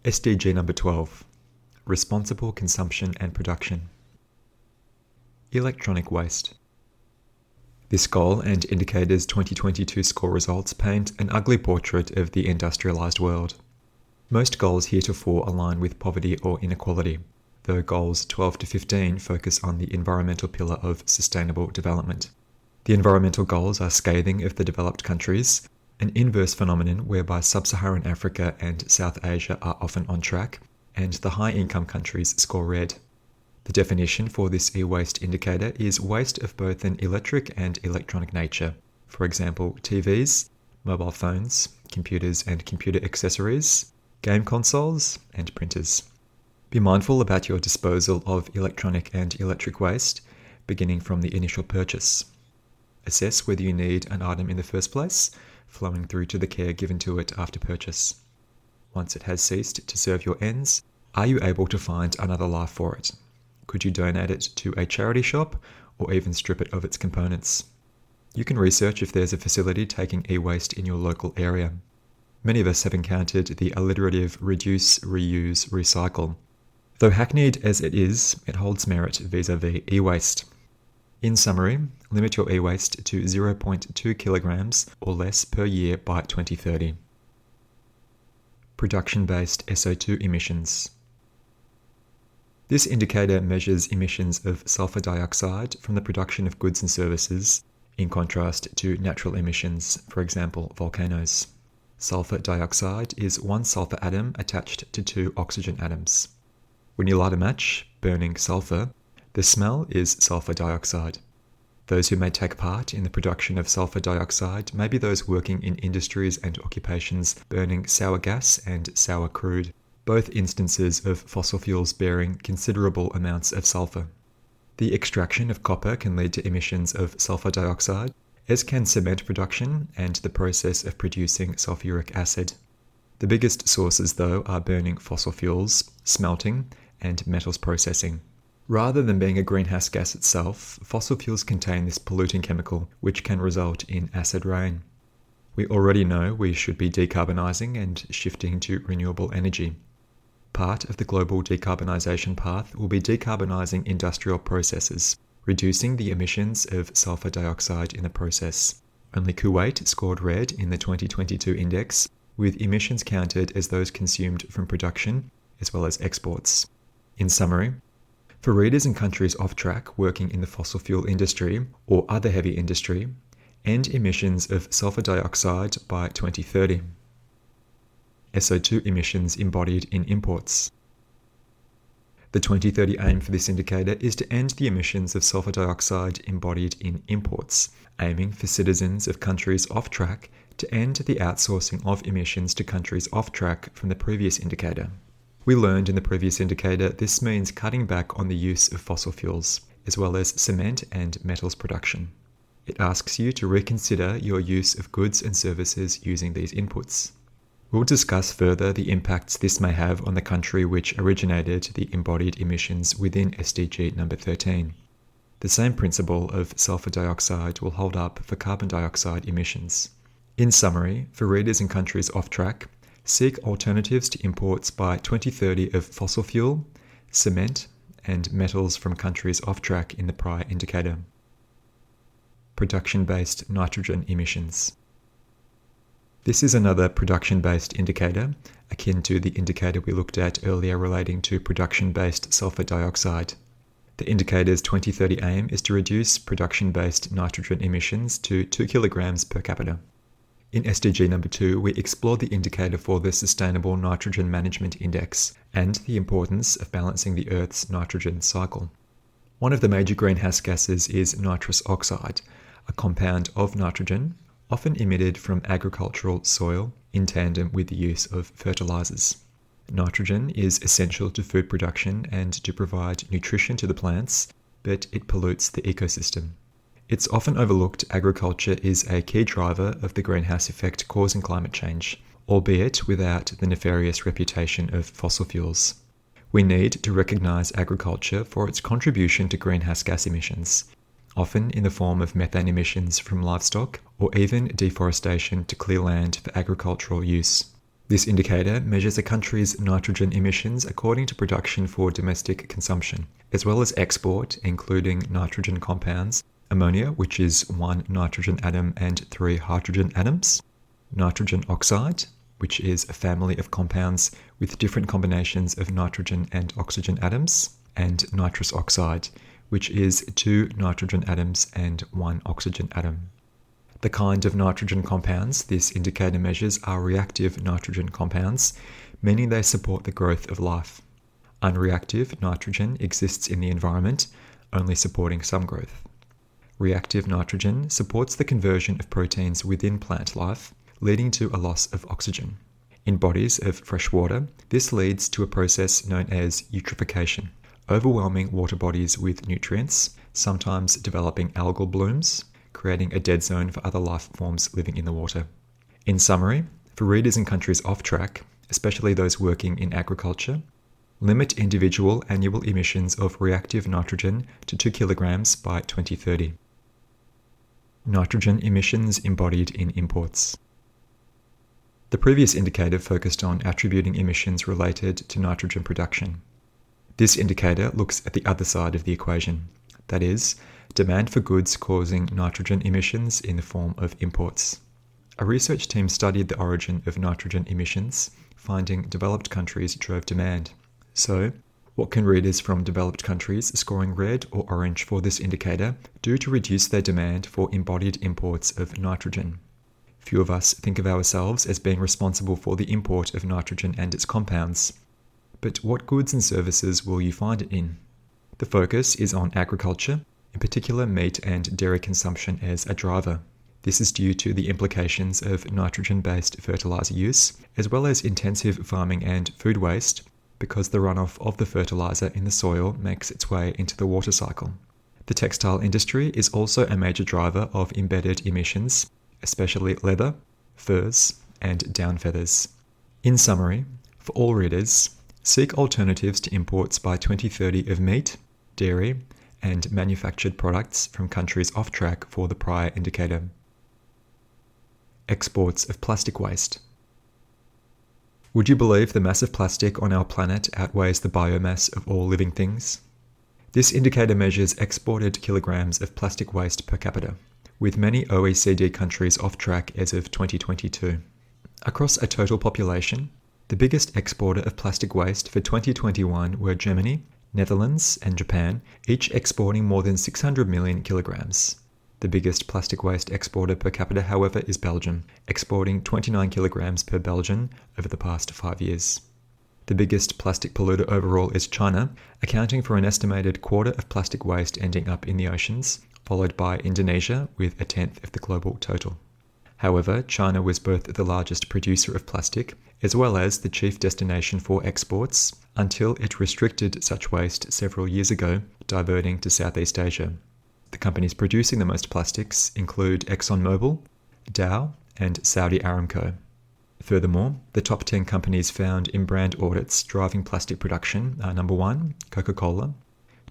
SDG number 12, Responsible Consumption and Production. Electronic waste. This goal and indicators 2022 score results paint an ugly portrait of the industrialised world. Most goals heretofore align with poverty or inequality, though goals 12 to 15 focus on the environmental pillar of sustainable development. The environmental goals are scathing of the developed countries, an inverse phenomenon whereby sub-Saharan Africa and South Asia are often on track, and the high-income countries score red. The definition for this e-waste indicator is waste of both an electric and electronic nature, for example TVs, mobile phones, computers and computer accessories, game consoles, and printers. Be mindful about your disposal of electronic and electric waste, beginning from the initial purchase. Assess whether you need an item in the first place, flowing through to the care given to it after purchase. Once it has ceased to serve your ends, are you able to find another life for it? Could you donate it to a charity shop or even strip it of its components? You can research if there's a facility taking e-waste in your local area. Many of us have encountered the alliterative reduce, reuse, recycle. Though hackneyed as it is, it holds merit vis-a-vis e-waste. In summary, limit your e-waste to 0.2 kilograms or less per year by 2030. Production-based SO2 emissions. This indicator measures emissions of sulfur dioxide from the production of goods and services, in contrast to natural emissions, for example, volcanoes. Sulfur dioxide is one sulfur atom attached to two oxygen atoms. When you light a match, burning sulfur, the smell is sulfur dioxide. Those who may take part in the production of sulfur dioxide may be those working in industries and occupations burning sour gas and sour crude, both instances of fossil fuels bearing considerable amounts of sulfur. The extraction of copper can lead to emissions of sulfur dioxide, as can cement production and the process of producing sulfuric acid. The biggest sources, though, are burning fossil fuels, smelting, and metals processing. Rather than being a greenhouse gas itself, fossil fuels contain this polluting chemical, which can result in acid rain. We already know we should be decarbonising and shifting to renewable energy. Part of the global decarbonisation path will be decarbonising industrial processes, reducing the emissions of sulfur dioxide in the process. Only Kuwait scored red in the 2022 index, with emissions counted as those consumed from production as well as exports. In summary, for readers in countries off track working in the fossil fuel industry or other heavy industry, end emissions of sulfur dioxide by 2030. SO2 emissions embodied in imports. The 2030 aim for this indicator is to end the emissions of sulfur dioxide embodied in imports, aiming for citizens of countries off track to end the outsourcing of emissions to countries off track from the previous indicator. We learned in the previous indicator this means cutting back on the use of fossil fuels, as well as cement and metals production. It asks you to reconsider your use of goods and services using these inputs. We'll discuss further the impacts this may have on the country which originated the embodied emissions within SDG number 13. The same principle of sulfur dioxide will hold up for carbon dioxide emissions. In summary, for readers in countries off track, seek alternatives to imports by 2030 of fossil fuel, cement, and metals from countries off track in the prior indicator. Production-based nitrogen emissions. This is another production-based indicator, akin to the indicator we looked at earlier relating to production-based sulfur dioxide. The indicator's 2030 aim is to reduce production-based nitrogen emissions to 2 kilograms per capita. In SDG number 2, we explored the indicator for the Sustainable Nitrogen Management Index and the importance of balancing the Earth's nitrogen cycle. One of the major greenhouse gases is nitrous oxide, a compound of nitrogen, often emitted from agricultural soil in tandem with the use of fertilizers. Nitrogen is essential to food production and to provide nutrition to the plants, but it pollutes the ecosystem. It's often overlooked agriculture is a key driver of the greenhouse effect causing climate change, albeit without the nefarious reputation of fossil fuels. We need to recognize agriculture for its contribution to greenhouse gas emissions, often in the form of methane emissions from livestock or even deforestation to clear land for agricultural use. This indicator measures a country's nitrogen emissions according to production for domestic consumption, as well as export, including nitrogen compounds, ammonia, which is 1 nitrogen atom and 3 hydrogen atoms, nitrogen oxide, which is a family of compounds with different combinations of nitrogen and oxygen atoms, and nitrous oxide, which is 2 nitrogen atoms and 1 oxygen atom. The kind of nitrogen compounds this indicator measures are reactive nitrogen compounds, meaning they support the growth of life. Unreactive nitrogen exists in the environment, only supporting some growth. Reactive nitrogen supports the conversion of proteins within plant life, leading to a loss of oxygen. In bodies of fresh water, this leads to a process known as eutrophication, overwhelming water bodies with nutrients, sometimes developing algal blooms, creating a dead zone for other life forms living in the water. In summary, for readers in countries off track, especially those working in agriculture, limit individual annual emissions of reactive nitrogen to 2 kilograms by 2030. Nitrogen emissions embodied in imports. The previous indicator focused on attributing emissions related to nitrogen production. This indicator looks at the other side of the equation, that is, demand for goods causing nitrogen emissions in the form of imports. A research team studied the origin of nitrogen emissions, finding developed countries drove demand. So, what can readers from developed countries scoring red or orange for this indicator do to reduce their demand for embodied imports of nitrogen? Few of us think of ourselves as being responsible for the import of nitrogen and its compounds. But what goods and services will you find it in? The focus is on agriculture, in particular meat and dairy consumption as a driver. This is due to the implications of nitrogen-based fertilizer use, as well as intensive farming and food waste, because the runoff of the fertilizer in the soil makes its way into the water cycle. The textile industry is also a major driver of embedded emissions, especially leather, furs, and down feathers. In summary, for all readers, seek alternatives to imports by 2030 of meat, dairy, and manufactured products from countries off track for the prior indicator. Exports of plastic waste. Would you believe the massive plastic on our planet outweighs the biomass of all living things? This indicator measures exported kilograms of plastic waste per capita, with many OECD countries off track as of 2022. Across a total population, the biggest exporter of plastic waste for 2021 were Germany, Netherlands, and Japan, each exporting more than 600 million kilograms. The biggest plastic waste exporter per capita, however, is Belgium, exporting 29 kilograms per Belgian over the past 5 years. The biggest plastic polluter overall is China, accounting for an estimated quarter of plastic waste ending up in the oceans, followed by Indonesia with a tenth of the global total. However, China was both the largest producer of plastic, as well as the chief destination for exports, until it restricted such waste several years ago, diverting to Southeast Asia. The companies producing the most plastics include ExxonMobil, Dow, and Saudi Aramco. Furthermore, the top 10 companies found in brand audits driving plastic production are number 1, Coca-Cola,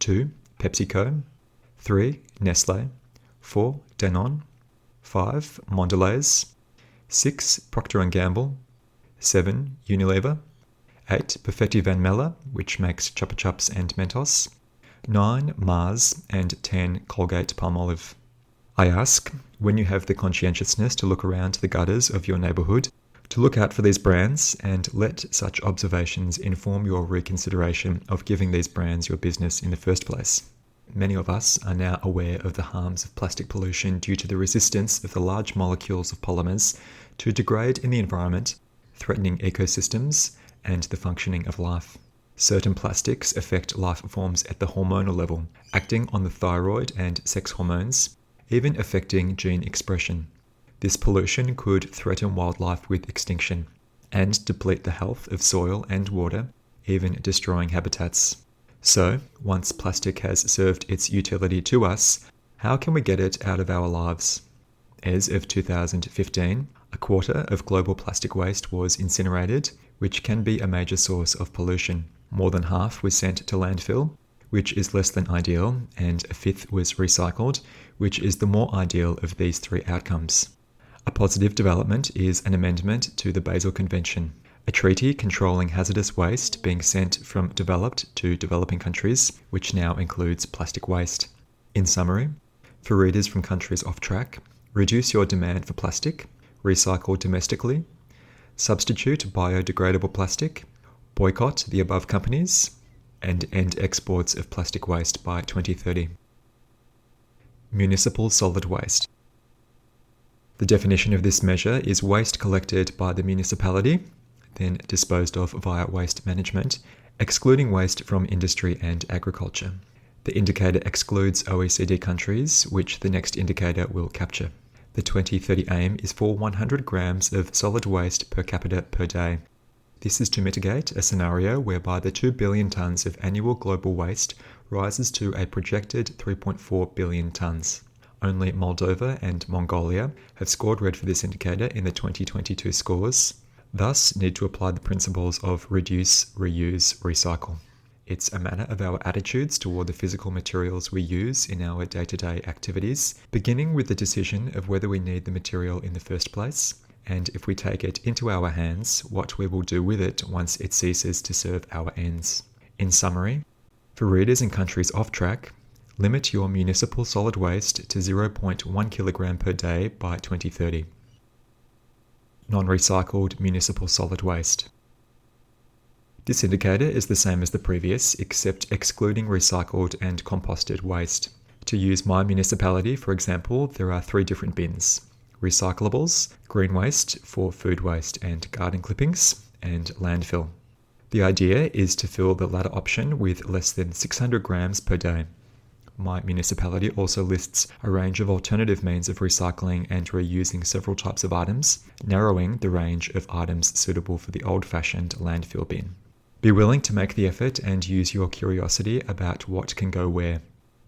2, PepsiCo, 3, Nestle, 4, Danone, 5, Mondelez, 6, Procter & Gamble, 7, Unilever, 8, Perfetti Van Melle, which makes Chupa Chups and Mentos, 9, Mars, and 10, Colgate-Palmolive. I ask, when you have the conscientiousness to look around the gutters of your neighbourhood, to look out for these brands and let such observations inform your reconsideration of giving these brands your business in the first place. Many of us are now aware of the harms of plastic pollution due to the resistance of the large molecules of polymers to degrade in the environment, threatening ecosystems and the functioning of life. Certain plastics affect life forms at the hormonal level, acting on the thyroid and sex hormones, even affecting gene expression. This pollution could threaten wildlife with extinction and deplete the health of soil and water, even destroying habitats. So, once plastic has served its utility to us, how can we get it out of our lives? As of 2015, a quarter of global plastic waste was incinerated, which can be a major source of pollution. More than half was sent to landfill, which is less than ideal, and a fifth was recycled, which is the more ideal of these three outcomes. A positive development is an amendment to the Basel Convention, A treaty controlling hazardous waste being sent from developed to developing countries, which now includes plastic waste. In summary, for readers from countries off track, reduce your demand for plastic, recycle domestically, substitute biodegradable plastic, boycott the above companies, and end exports of plastic waste by 2030. Municipal solid waste. The definition of this measure is waste collected by the municipality, then disposed of via waste management, excluding waste from industry and agriculture. The indicator excludes OECD countries, which the next indicator will capture. The 2030 aim is for 100 grams of solid waste per capita per day. This is to mitigate a scenario whereby the 2 billion tonnes of annual global waste rises to a projected 3.4 billion tonnes. Only Moldova and Mongolia have scored red for this indicator in the 2022 scores, thus need to apply the principles of reduce, reuse, recycle. It's a matter of our attitudes toward the physical materials we use in our day-to-day activities, beginning with the decision of whether we need the material in the first place, and if we take it into our hands, what we will do with it once it ceases to serve our ends. In summary, for readers in countries off track, limit your municipal solid waste to 0.1 kilogram per day by 2030. Non-recycled municipal solid waste. This indicator is the same as the previous, except excluding recycled and composted waste. To use my municipality, for example, there are 3 different bins: recyclables, green waste for food waste and garden clippings, and landfill. The idea is to fill the latter option with less than 600 grams per day. My municipality also lists a range of alternative means of recycling and reusing several types of items, narrowing the range of items suitable for the old-fashioned landfill bin. Be willing to make the effort and use your curiosity about what can go where.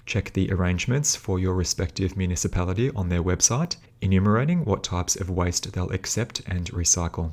Check the arrangements for your respective municipality on their website, enumerating what types of waste they'll accept and recycle.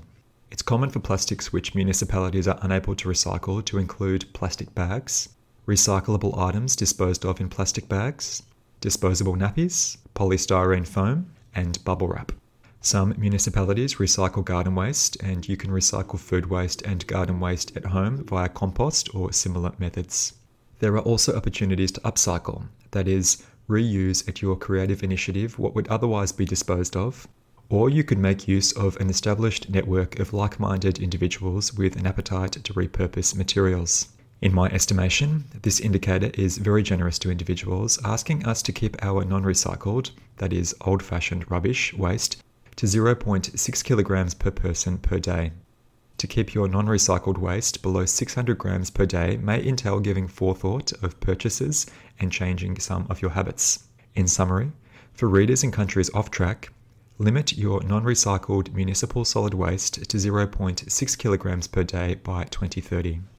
It's common for plastics which municipalities are unable to recycle to include plastic bags, recyclable items disposed of in plastic bags, disposable nappies, polystyrene foam, and bubble wrap. Some municipalities recycle garden waste, and you can recycle food waste and garden waste at home via compost or similar methods. There are also opportunities to upcycle, that is, reuse at your creative initiative what would otherwise be disposed of, or you could make use of an established network of like-minded individuals with an appetite to repurpose materials. In my estimation, this indicator is very generous to individuals, asking us to keep our non-recycled, that is, old-fashioned rubbish waste, to 0.6 kilograms per person per day. To keep your non-recycled waste below 600 grams per day may entail giving forethought of purchases and changing some of your habits. In summary, for readers in countries off track, limit your non-recycled municipal solid waste to 0.6 kilograms per day by 2030.